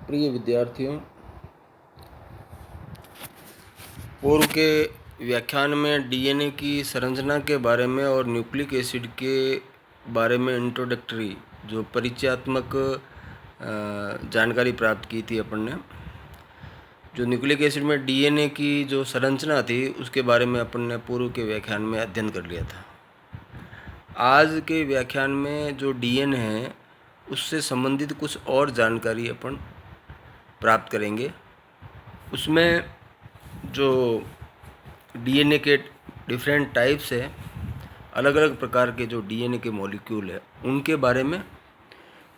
प्रिय विद्यार्थियों, पूर्व के व्याख्यान में डीएनए की संरचना के बारे में और न्यूक्लिक एसिड के बारे में इंट्रोडक्टरी जो परिचयात्मक जानकारी प्राप्त की थी अपन ने। जो न्यूक्लिक एसिड में डीएनए की जो संरचना थी उसके बारे में अपन ने पूर्व के व्याख्यान में अध्ययन कर लिया था। आज के व्याख्यान में जो डीएनए है उससे संबंधित कुछ और जानकारी अपन प्राप्त करेंगे। उसमें जो डीएनए के डिफरेंट टाइप्स है, अलग अलग प्रकार के जो डीएनए के मॉलिक्यूल है उनके बारे में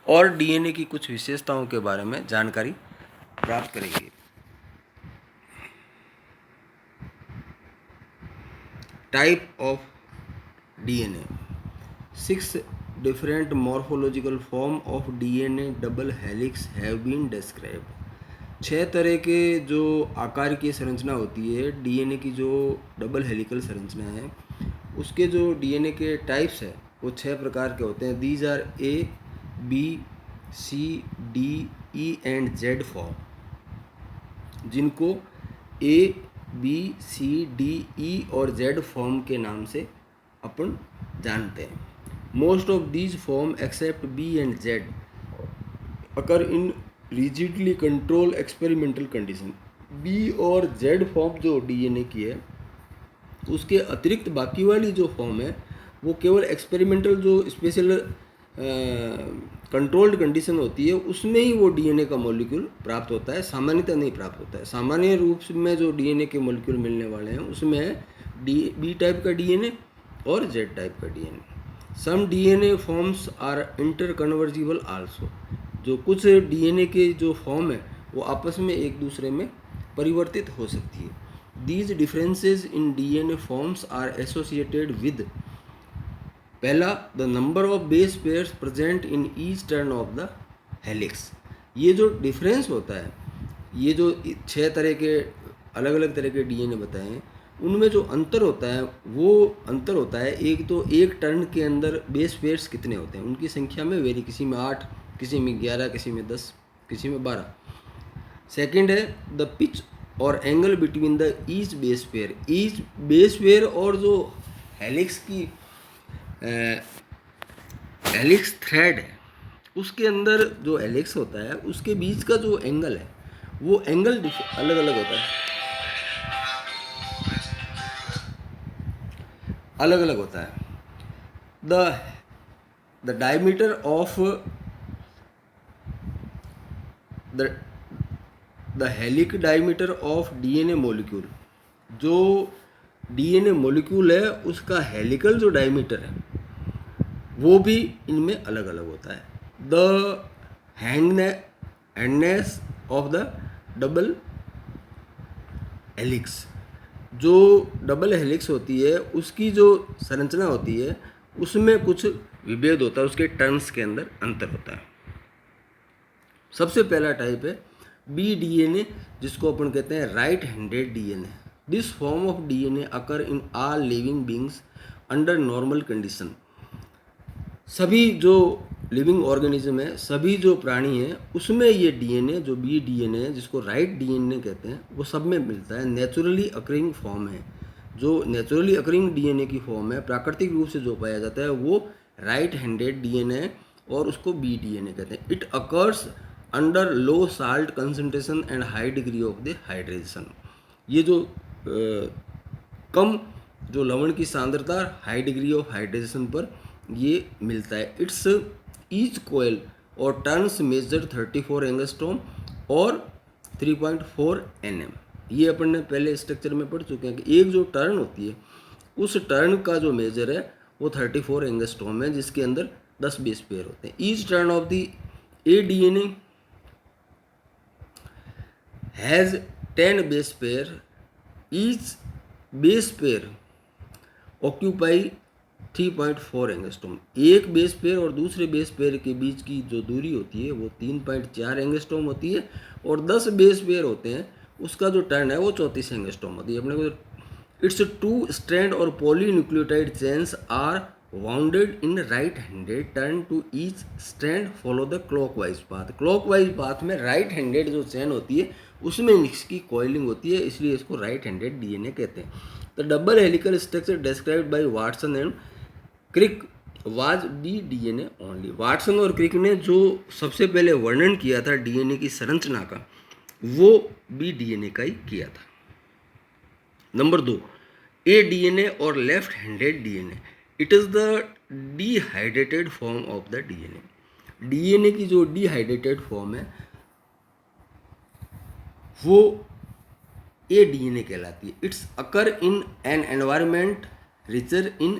और डीएनए की कुछ विशेषताओं के बारे में जानकारी प्राप्त करेंगे। Type of DNA. 6 different morphological form of DNA double helix have been described। 6 तरह के जो आकार की संरचना होती है डीएनए की, जो डबल हेलिकल संरचना है उसके जो डीएनए के टाइप्स है वो 6 प्रकार के होते हैं। These are A, B, C, D, E and Z form, जिनको ए, बी, सी, डी, ई और जेड फॉर्म के नाम से अपन जानते हैं। Most of these form except B and Z occur in rigidly controlled experimental condition। B और Z form जो DNA की है उसके अतिरिक्त बाकी वाली जो फॉर्म है वो केवल एक्सपेरिमेंटल जो स्पेशल कंट्रोल्ड कंडीशन होती है उसमें ही वो डीएनए का मॉलिक्यूल प्राप्त होता है, सामान्यतः नहीं प्राप्त होता है। सामान्य रूप में जो डीएनए के मॉलिक्यूल मिलने वाले हैं उसमें है बी टाइप का डीएनए और जेड टाइप का DNA. Some DNA forms are interconvertible also. जो कुछ डीएनए के जो फॉर्म है वो आपस में एक दूसरे में परिवर्तित हो सकती है। These differences in DNA forms are associated with, पहला, the number of base pairs present in each turn of the helix. ये जो डिफरेंस होता है, ये जो 6 तरह के अलग अलग तरह के डीएनए बताए हैं उनमें जो अंतर होता है वो अंतर होता है, एक तो एक टर्न के अंदर बेस पेयर्स कितने होते हैं उनकी संख्या में वेरी, किसी में 8, किसी में 11, किसी में 10, किसी में 12। सेकंड है द पिच और angle between the each base pair. Each base pair और जो हेलिक्स की हेलिक्स थ्रेड है उसके अंदर जो हेलिक्स होता है उसके बीच का जो एंगल है वो एंगल अलग अलग होता है, अलग अलग होता है। The diameter of the हेलिक diameter of DNA molecule, जो डीएनए मॉलिक्यूल है उसका हेलिकल जो डायमीटर है वो भी इनमें अलग अलग होता है। The handedness of the double helix, जो डबल हेलिक्स होती है उसकी जो संरचना होती है उसमें कुछ विभेद होता है, उसके टर्न्स के अंदर अंतर होता है। सबसे पहला टाइप है बी डीएनए, जिसको अपन कहते हैं right handed DNA. This form of DNA occur in all living beings under normal condition. सभी जो लिविंग ऑर्गेनिज्म है, सभी जो प्राणी हैं उसमें ये डीएनए जो बी डीएनए है जिसको राइट डीएनए कहते हैं वो सब में मिलता है। नेचुरली अकरिंग फॉर्म है, जो नेचुरली अकरिंग डीएनए की फॉर्म है, प्राकृतिक रूप से जो पाया जाता है वो राइट हैंडेड डीएनए और उसको बी डीएनए कहते हैं। It occurs under low salt concentration and high degree of the hydration. ये जो कम जो लवण की सांद्रता, हाई डिग्री ऑफ हाइड्रेशन पर ये मिलता है। इट्स ईच कोयल और टर्न्स मेजर 34 एंगस्ट्रॉम और 3.4 nm। ये अपन ने पहले स्ट्रक्चर में पढ़ चुके हैं कि एक जो टर्न होती है उस टर्न का जो मेजर है वो 34 एंगस्ट्रॉम है, जिसके अंदर 10 बेस पेयर होते हैं। Each turn of the A DNA has 10 base pair. Each base pair occupy 3.4 angstrom. एक बेस पेयर और दूसरे बेस पेयर के बीच की जो दूरी होती है वो 3.4 एंगस्ट्रॉम होती है, और 10 बेस पेयर होते हैं उसका जो टर्न है वो 34 एंगस्ट्रॉम होती है। अपने को इट्स 2 स्ट्रैंड और polynucleotide chains are wounded in right handed turn to each strand follow the clockwise path. Clockwise path में राइट हैंडेड जो चेन होती है उसमें इसकी कॉइलिंग होती है, इसलिए इसको राइट हैंडेड डीएनए कहते हैं। The double helical structure described by Watson and Crick was B DNA only. Watson और क्रिक ने जो सबसे पहले वर्णन किया था डीएनए की संरचना का, वो बी डीएनए का ही किया था। नंबर 2, ए डीएनए और left handed DNA. It is the dehydrated form of the DNA. DNA की जो डिहाइड्रेटेड फॉर्म है वो ए डीएनए कहलाती है। Its occur in an environment richer in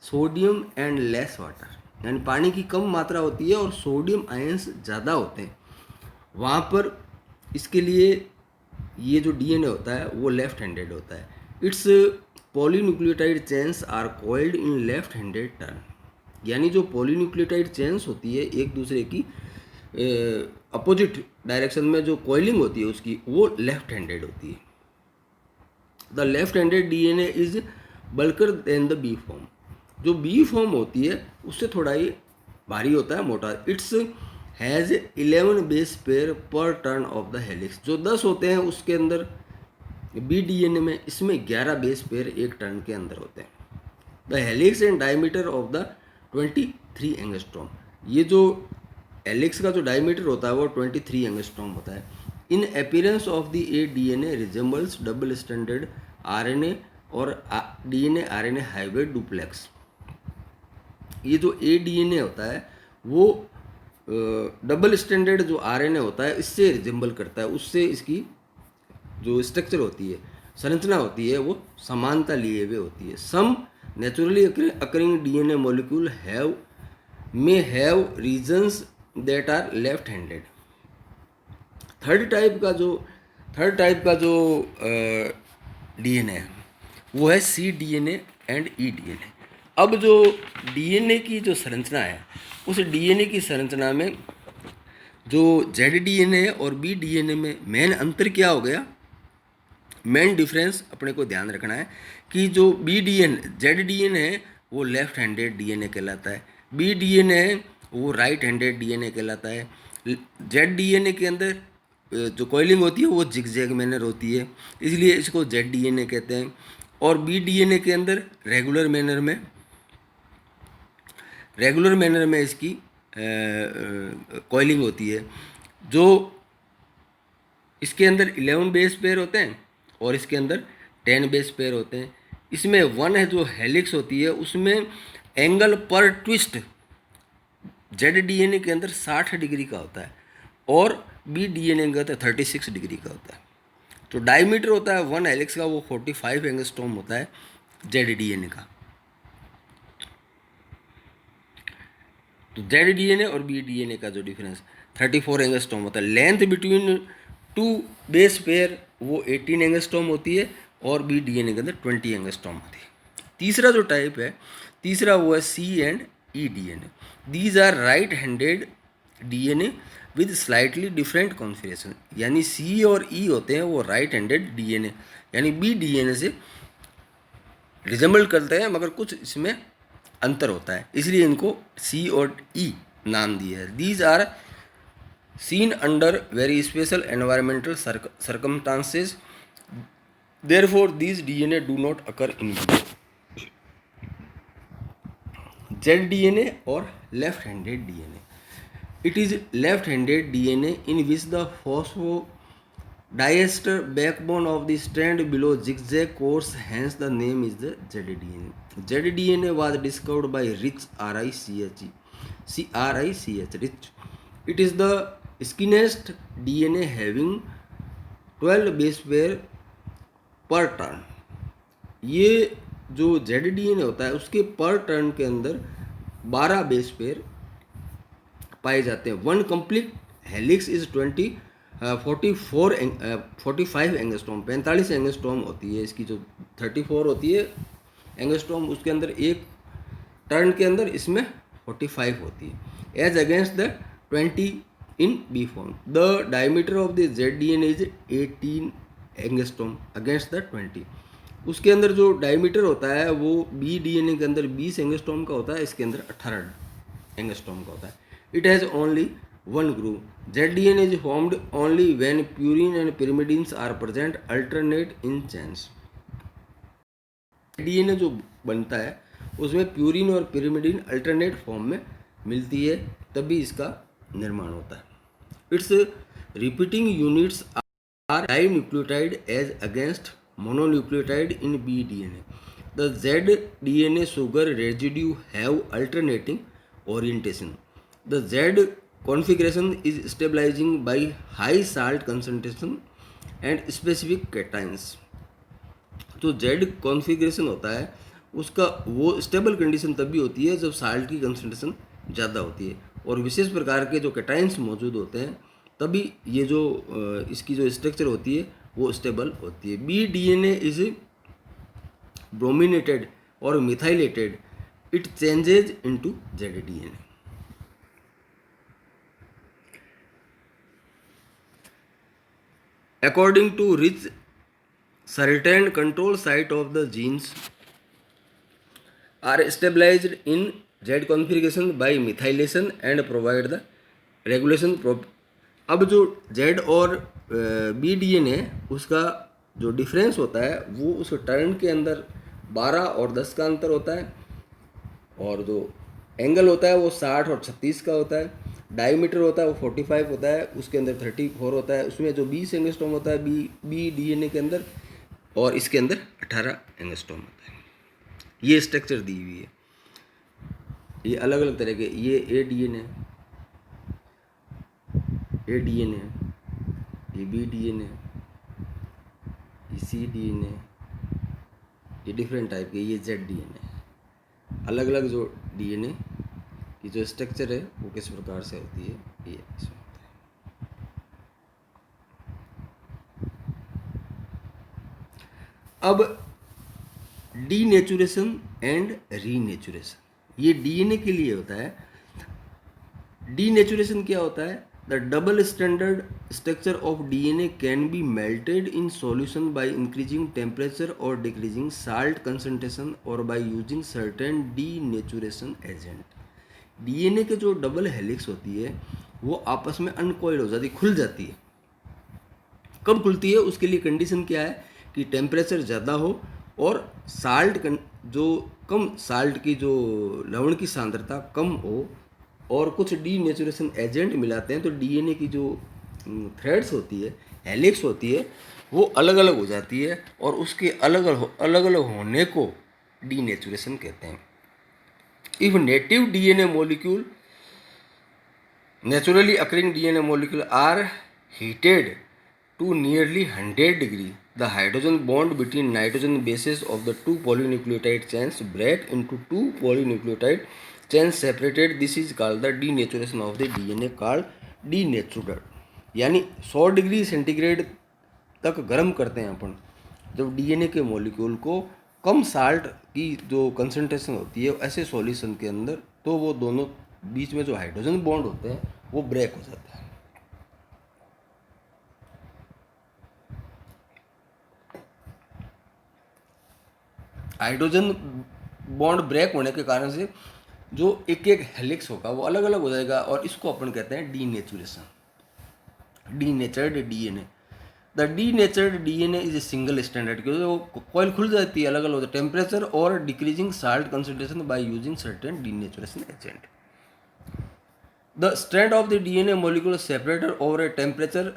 sodium and less water, यानी पानी की कम मात्रा होती है और सोडियम आयंस ज़्यादा होते हैं, वहाँ पर इसके लिए ये जो डीएनए होता है वो लेफ्ट हैंडेड होता है। Its polynucleotide chains are coiled in left handed turn, यानी जो पॉलीन्यूक्लियोटाइड चेन्स होती है एक दूसरे की अपोजिट डायरेक्शन में जो कॉइलिंग होती है उसकी, वो लेफ्ट हैंडेड होती है। The left handed DNA is bulkier than the B form. जो बी फॉर्म होती है उससे थोड़ा ही भारी होता है, मोटा। It's has 11 base pair per turn of the helix. जो 10 होते हैं उसके अंदर बी डीएनए में, इसमें 11 बेस पेयर एक टर्न के अंदर होते हैं। The helix and diameter of the 23 angstrom. ये जो हेलिक्स का जो डायमीटर होता है वो 23 एंगस्ट्रॉम होता है। इन appearance of the A DNA resembles double standard RNA और डीएनए आरएनए हाइब्रिड डुप्लेक्स। ये जो ए डीएनए होता है वो डबल स्टैंडर्ड जो आरएनए होता है इससे रिजेंबल करता है, उससे इसकी जो स्ट्रक्चर होती है, संरचना होती है, वो समानता लिए हुए होती है। Some naturally occurring DNA molecule may have regions that are left handed। Third type का जो डीएनए है वो है C DNA and E DNA. अब जो डीएनए की जो संरचना है उस डीएनए की संरचना में जो जेड डीएनए और बी डीएनए में मेन अंतर क्या हो गया, मेन डिफरेंस अपने को ध्यान रखना है कि जो बी डीएनए जेड डीएनए है वो लेफ्ट हैंडेड डीएनए कहलाता है, बी डीएनए है वो राइट हैंडेड डीएनए कहलाता है। जेड डीएनए के अंदर जो कॉइलिंग होती है वो जिगजैग मैनर होती है, इसलिए इसको जेड डीएनए कहते हैं। और बी डीएनए के अंदर रेगुलर मैनर में इसकी कॉइलिंग होती है। जो इसके अंदर 11 बेस पेयर होते हैं और इसके अंदर 10 बेस पेयर होते हैं। इसमें 1 है जो हेलिक्स होती है, उसमें एंगल पर ट्विस्ट जेड डीएनए के अंदर 60 डिग्री का होता है और बी डीएनए का 36 डिग्री का होता है। तो डायमीटर होता है 1 हेलिक्स का वो 45 एंगस्ट्रॉम होता है जेड डीएनए का। तो जेड डीएनए और बी डीएनए का जो डिफरेंस 34 एंगस्ट्रॉम होता है। लेंथ बिटवीन 2 बेस पेयर वो 18 एंगस्ट्रॉम होती है और बी डीएनए के अंदर 20 एंगस्ट्रॉम होती है। तीसरा जो टाइप है, तीसरा वो है C and E DNA. These are right handed DNA with slightly different configuration, यानी सी और ई होते हैं वो राइट हैंडेड डीएनए यानी बी डीएनए से रिजेंबल करते हैं, मगर कुछ इसमें अंतर होता है, इसलिए इनको सी और ई नाम दिया है। These are seen under very special environmental circumstances, therefore these DNA do not occur in vivo। Z DNA और left handed DNA. It is left handed DNA in which the phosphodiester backbone of the strand below zigzag course, hence the name is the ZDNA। ZDNA was discovered by Rich RICH Rich। It is the skinniest DNA having 12 base pair per turn। ये जो Z DNA होता है उसके पर turn के अंदर 12 base pair पाए जाते हैं। 1 complete helix is 45 angstrom, 45 angstrom होती है इसकी। जो 34 होती है एंगस्ट्रॉम उसके अंदर एक टर्न के अंदर इसमें 45 होती है, as against the 20 in B form. The diameter of the Z DNA is 18 angstrom against the 20। उसके अंदर जो डायमीटर होता है वो बी डीएनए के अंदर 20 एंगस्ट्रॉम का होता है, इसके अंदर 18 एंगस्ट्रॉम का होता है. It has only one group. Z DNA is formed only when purine and pyrimidines are present alternate in chains. DNA जो बनता है उसमें प्यूरिन और pyrimidine अल्टरनेट फॉर्म में मिलती है, तभी इसका निर्माण होता है. Its repeating units are dinucleotide as against mononucleotide in B DNA. The Z DNA sugar residue have alternating orientation. The Z configuration is stabilizing by high salt concentration and specific cations. तो Z configuration होता है उसका वो stable condition तभी होती है जब salt की कंसनट्रेशन ज़्यादा होती है और विशेष प्रकार के जो कैटाइंस मौजूद होते हैं, तभी ये जो इसकी जो स्ट्रक्चर होती है वो स्टेबल होती है. बी डीएनए इज ब्रोमिनेटेड और methylated. It changes into Z DNA. According to rich certain control site of the genes are stabilized in Z configuration by methylation and provide the regulation. अब जो Z और B DNA उसका जो difference होता है वो उस टर्न के अंदर 12 और 10 का अंतर होता है, और जो एंगल होता है वो 60 और 36 का होता है. डायमीटर होता है वो 45 होता है, उसके अंदर 34 होता है. उसमें जो 20 एंगस्ट्रॉम होता है बी डीएनए के अंदर, और इसके अंदर 18 एंगस्ट्रॉम होता है. ये स्ट्रक्चर दी हुई है. ये अलग अलग तरह के, ये ए डीएनए, ये बी डीएनए, ये सी डीएनए, ये डिफरेंट टाइप के, ये जेड डीएनए. अलग अलग जो डीएनए की जो स्ट्रक्चर है वो किस प्रकार से होती है, ये इसमें होता है. अब डीनेचुरेशन एंड रीनेचुरेशन, ये डीएनए के लिए होता है. डीनेचुरेशन क्या होता है? The double standard structure of DNA can be melted in solution by increasing temperature और डिक्रीजिंग साल्ट कंसंट्रेशन और bye using certain denaturation agent. DNA के जो डबल हेलिक्स होती है वो आपस में अनकॉइल हो जाती है, खुल जाती है. कब खुलती है? उसके लिए कंडीशन क्या है कि टेम्परेचर ज़्यादा हो और साल्ट जो कम, साल्ट की जो लवण की सांद्रता कम हो, और कुछ डीनेचुरेशन एजेंट मिलाते हैं तो डीएनए की जो थ्रेड्स होती है, हेलिक्स होती है, वो अलग अलग हो जाती है, और उसके अलग अलग होने को डीनेचुरेशन कहते हैं. If native DNA molecule, naturally occurring DNA molecule are heated to nearly 100 degree, the hydrogen bond between nitrogen bases of the two polynucleotide chains break into two polynucleotide chains separated. This is called the denaturation of the DNA, called denatured. यानी 100 degree centigrade तक गर्म करते हैं अपन जब DNA के molecule को कम salt की जो कंसंट्रेशन होती है ऐसे सॉल्यूशन के अंदर, तो वो दोनों बीच में जो हाइड्रोजन बॉन्ड होते हैं वो ब्रेक हो जाता है. हाइड्रोजन बॉन्ड ब्रेक होने के कारण से जो एक एक हेलिक्स होगा वो अलग अलग हो जाएगा, और इसको अपन कहते हैं denaturation, denatured DNA. The denatured DNA is a single standard, क्योंकि वो कॉइल खुल जाती है, अलग अलग होता है टेम्परेचर और decreasing salt concentration by using certain denaturation agent. The strand of the DNA molecule separated over a temperature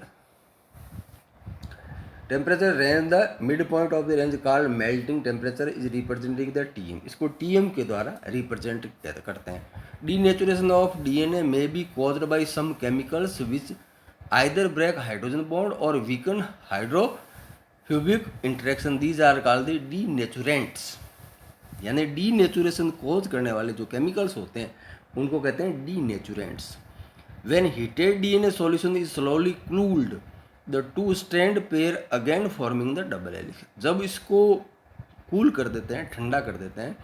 range, the mid point of the range called melting temperature is representing the TM. इसको TM के द्वारा represent करते हैं. Denaturation of DNA may be caused by some chemicals which either break hydrogen bond और weaken hydrophobic interaction. These are called the denaturants. यानी denaturation cause करने वाले जो केमिकल्स होते हैं उनको कहते हैं denaturants. When heated DNA solution is slowly cooled, the two strand pair again forming the double helix. जब इसको कूल कर देते हैं, ठंडा कर देते हैं,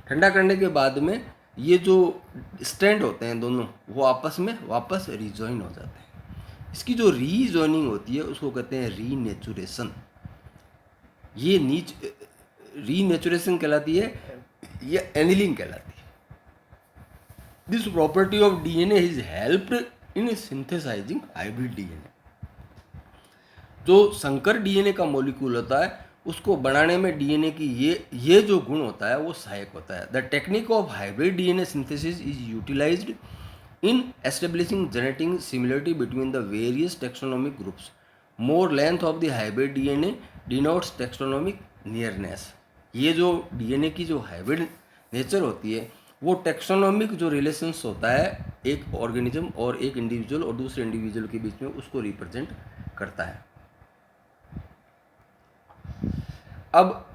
ठंडा करने के बाद में ये जो स्ट्रैंड होते हैं दोनों वो आपस में वापस रिजॉइन हो जाते हैं. इसकी जो रीजॉइनिंग होती है उसको कहते हैं रीनेचुरेशन. ये रीनेचुरेशन कहलाती है या एनिलिंग कहलाती है। This property of DNA is helped in synthesising hybrid DNA. जो संकर डीएनए का मॉलिक्यूल होता है उसको बनाने में डीएनए की ये जो गुण होता है वो सहायक होता है। The technique of hybrid DNA synthesis is utilised in establishing genetic similarity between the various taxonomic groups. More length of the hybrid DNA denotes taxonomic nearness. ये जो डीएनए की जो हाइब्रिड नेचर होती है वो टेक्सोनोमिक जो रिलेशंस होता है एक ऑर्गेनिज्म और एक इंडिविजुअल और दूसरे इंडिविजुअल के बीच में उसको रिप्रेजेंट करता है। अब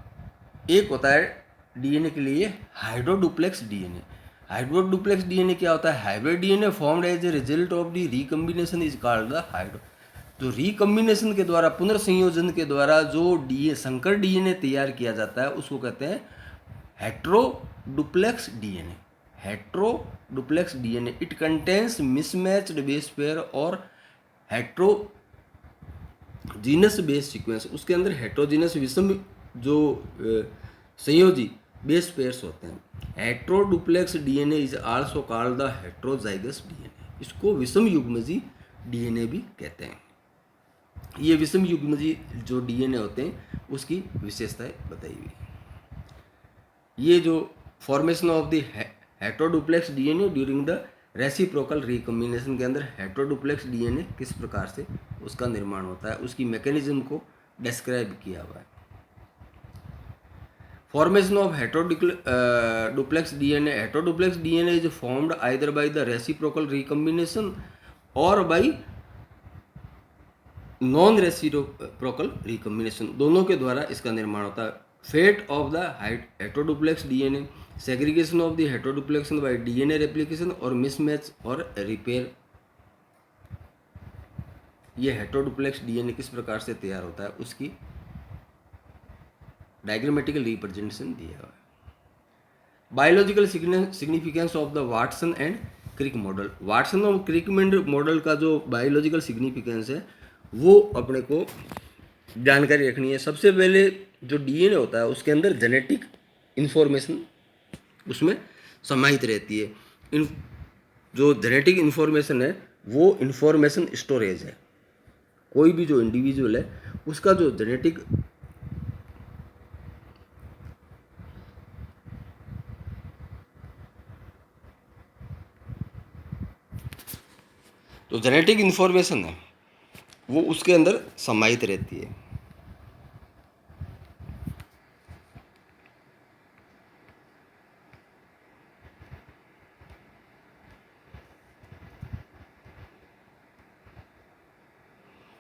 एक होता है डीएनए के लिए हाइड्रोडुप्लेक्स डीएनए। हाइड्रोडुप्लेक्स डीएनए क्या होता है? Hybrid DNA formed as a result of the recombination is called the hydro. जो रिकम्बिनेशन के द्वारा पुनर्संयोजन के द्वारा जो संकर डीएनए तैयार किया जाता है उसको कहते हैं heteroduplex DNA. Heteroduplex DNA it contains mismatched base pair और हेट्रोजीनस बेस सीक्वेंस। उसके अंदर हेट्रोजीनस विषम जो संयोजी बेस पेयर्स होते हैं। Heteroduplex DNA is also called the heterozygous DNA. इसको विषम युग्मजी डीएनए भी कहते हैं। ये विषम युग्मजी जो डीएनए होते हैं उसकी विशेषताएं बताई हुई। ये जो formation of the heteroduplex DNA during the reciprocal recombination के अंदर हेट्रोडुप्लेक्स डीएनए किस प्रकार से उसका निर्माण होता है उसकी मैकेनिज्म को डिस्क्राइब किया हुआ है। Formation of heteroduplex DNA. Heteroduplex DNA is formed either by the reciprocal recombination or by non reciprocal recombination. दोनों के द्वारा इसका निर्माण होता है। Fate of the heteroduplex DNA, segregation of the heteroduplexes by DNA replication और मिसमैच और repair. ये हेट्रोडुप्लेक्स डीएनए किस प्रकार से तैयार होता है उसकी डायग्रामेटिकल रिप्रेजेंटेशन दिया हुआ है। Biological significance of the Watson and Crick model. Watson और क्रिक मॉडल का जो बायोलॉजिकल सिग्निफिकेंस है वो अपने को जानकारी रखनी है। सबसे पहले जो डीएनए होता है उसके अंदर जेनेटिक इन्फॉर्मेशन उसमें समाहित रहती है। जो जेनेटिक इन्फॉर्मेशन है वो इन्फॉर्मेशन स्टोरेज है। कोई भी जो इंडिविजुअल है उसका जो जेनेटिक तो जेनेटिक इन्फॉर्मेशन है वो उसके अंदर समाहित रहती है।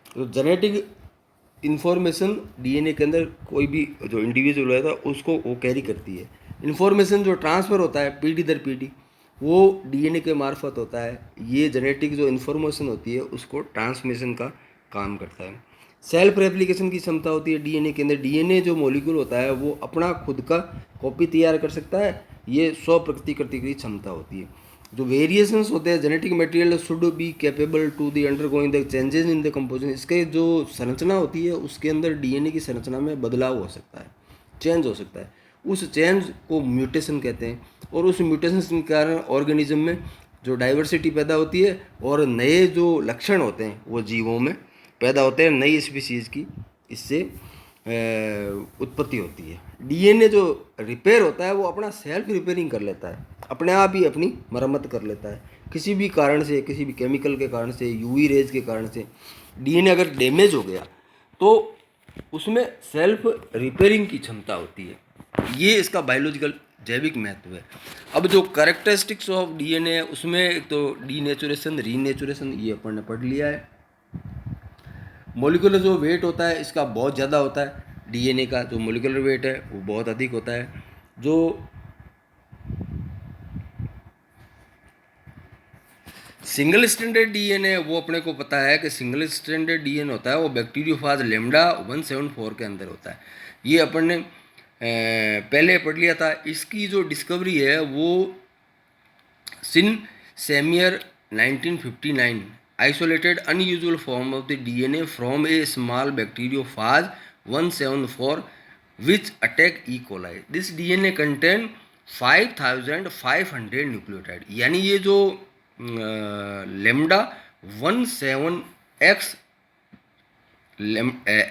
तो जेनेटिक इन्फॉर्मेशन डीएनए के अंदर कोई भी जो इंडिविजुअल रहता है उसको वो कैरी करती है। इन्फॉर्मेशन जो ट्रांसफ़र होता है पीढ़ी दर पीढ़ी वो डीएनए के मार्फत होता है। ये जेनेटिक जो इन्फॉर्मेशन होती है उसको ट्रांसमिशन का काम करता है। सेल्फ रेप्लिकेशन की क्षमता होती है डीएनए के अंदर। डीएनए जो मॉलिक्यूल होता है वो अपना खुद का कॉपी तैयार कर सकता है। ये 100% की क्षमता होती है। जो वेरिएशंस होते हैं genetic material should be capable to the undergoing the changes in the composition. इसके जो संरचना होती है उसके अंदर डीएनए की संरचना में बदलाव हो सकता है, चेंज हो सकता है। उस चेंज को म्यूटेशन कहते हैं और उस म्यूटेशन के कारण ऑर्गेनिज्म में जो डाइवर्सिटी पैदा होती है और नए जो लक्षण होते हैं वो जीवों में पैदा होते हैं, नई स्पीसीज़ की इससे उत्पत्ति होती है। डीएनए जो रिपेयर होता है वो अपना सेल्फ रिपेयरिंग कर लेता है, अपने आप ही अपनी मरम्मत कर लेता है। किसी भी कारण से, किसी भी केमिकल के कारण से, यूवी रेज के कारण से डीएनए अगर डैमेज हो गया तो उसमें सेल्फ रिपेयरिंग की क्षमता होती है। ये इसका बायोलॉजिकल जैविक महत्व है। अब जो कैरेक्टरिस्टिक्स ऑफ डीएनए है उसमें एक तो डीनेचुरेशन, रीनेचुरेशन ये अपन ने पढ़ लिया है। मोलिकुलर जो वेट होता है इसका बहुत ज़्यादा होता है। डीएनए का जो मोलिकुलर वेट है वो बहुत अधिक होता है। जो सिंगल स्टैंडर्ड डीएनए वो अपने को पता है कि सिंगल स्टैंडर्ड डीएनए होता है वो बैक्टीरियोफाज लेमडा 174 के अंदर होता है। ये अपन ने पहले पढ़ लिया था। इसकी जो डिस्कवरी है वो सिन सेमियर 1959 isolated unusual form of the DNA from a small bacteriophage 174 which attack E. coli. This DNA contain 5500 nucleotide, यानी ये जो लेमडा 17x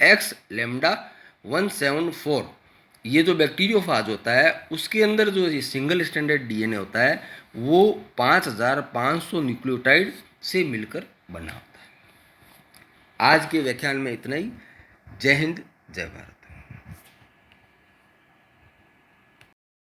एक्स लेमडा 174 ये जो बैक्टीरियोफाज होता है उसके अंदर जो ये सिंगल स्टैंडर्ड डीएनए होता है वो 5500 न्यूक्लियोटाइड से मिलकर बना होता है। आज के व्याख्यान में इतना ही। जय हिंद, जय भारत।